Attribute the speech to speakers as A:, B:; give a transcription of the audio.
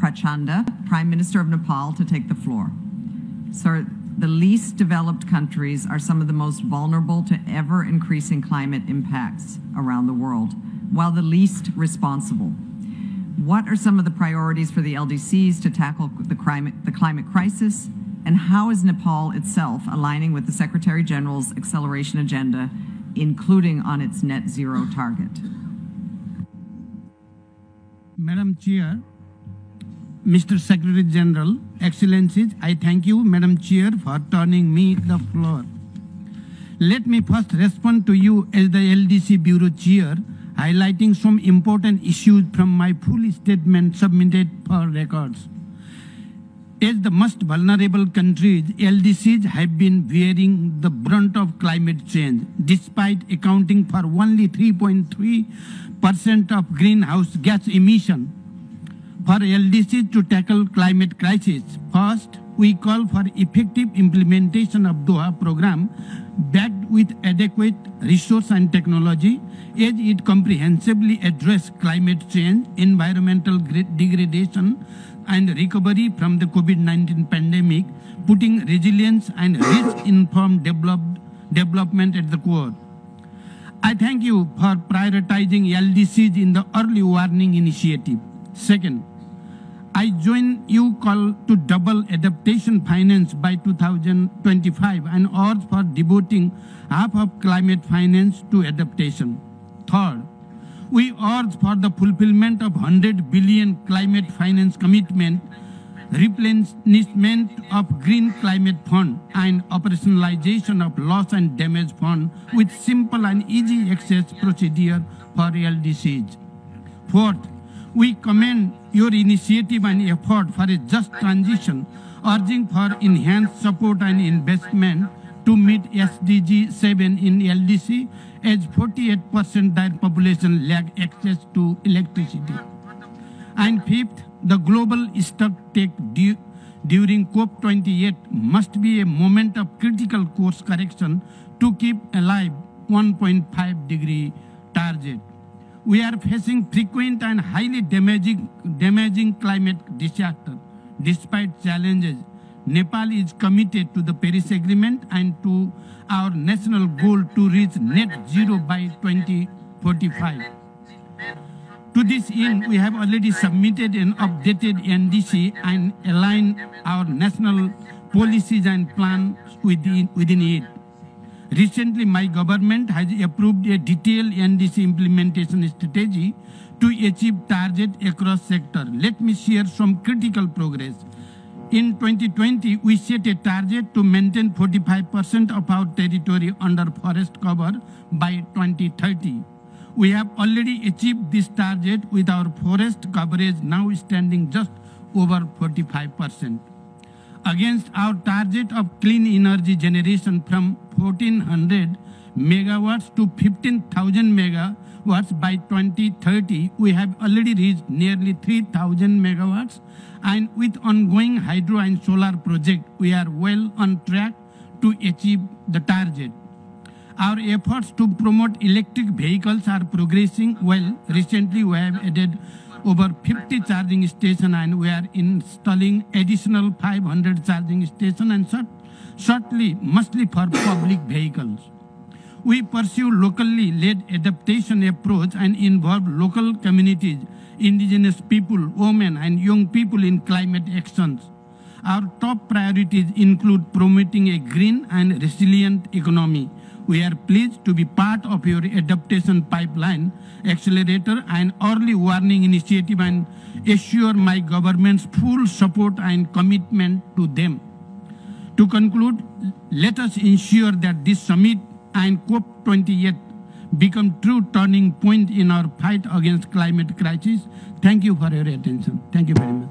A: Prachanda, Prime Minister of Nepal, to take the floor. Sir, the least developed countries are some of the most vulnerable to ever-increasing climate impacts around the world, while the least responsible. What are some of the priorities for the LDCs to tackle the climate crisis, and how is Nepal itself aligning with the Secretary General's acceleration agenda, including on its net zero target?
B: Madam Chair, Mr. Secretary General, Excellencies, I thank you, Madam Chair, for turning me the floor. Let me first respond to you as the LDC Bureau Chair, highlighting some important issues from my full statement submitted for records. As the most vulnerable countries, LDCs have been bearing the brunt of climate change, despite accounting for only 3.3% of greenhouse gas emission. For LDCs to tackle climate crisis, first, we call for effective implementation of Doha program backed with adequate resource and technology as it comprehensively addresses climate change, environmental degradation, and recovery from the COVID-19 pandemic, putting resilience and risk-informed development at the core. I thank you for prioritizing LDCs in the early warning initiative. Second, I join you call to double adaptation finance by 2025 and urge for devoting half of climate finance to adaptation. Third, we urge for the fulfillment of 100 billion climate finance commitment, replenishment of Green Climate Fund, and operationalization of loss and damage fund with simple and easy access procedure for LDCs. Fourth, we commend your initiative and effort for a just transition, urging for enhanced support and investment to meet SDG 7 in LDC, as 48% their population lack access to electricity. And fifth, the global stock take during COP28 must be a moment of critical course correction to keep alive 1.5 degree target. We are facing frequent and highly damaging climate disaster. Despite challenges, Nepal is committed to the Paris Agreement and to our national goal to reach net zero by 2045. To this end, we have already submitted an updated NDC and aligned our national policies and plans within it. Recently, my government has approved a detailed NDC implementation strategy to achieve target across sectors. Let me share some critical progress. In 2020, we set a target to maintain 45% of our territory under forest cover by 2030. We have already achieved this target with our forest coverage now standing just over 45%. Against our target of clean energy generation from 1,400 megawatts to 15,000 megawatts by 2030, we have already reached nearly 3,000 megawatts, and with ongoing hydro and solar projects, we are well on track to achieve the target. Our efforts to promote electric vehicles are progressing well. Recently, we have added over 50 charging stations and we are installing additional 500 charging stations and shortly, mostly for public vehicles. We pursue locally led adaptation approach and involve local communities, indigenous people, women, and young people in climate actions. Our top priorities include promoting a green and resilient economy. We are pleased to be part of your adaptation pipeline accelerator and early warning initiative and assure my government's full support and commitment to them. To conclude, let us ensure that this summit and COP28 become true turning point in our fight against climate crisis. Thank you for your attention. Thank you very much.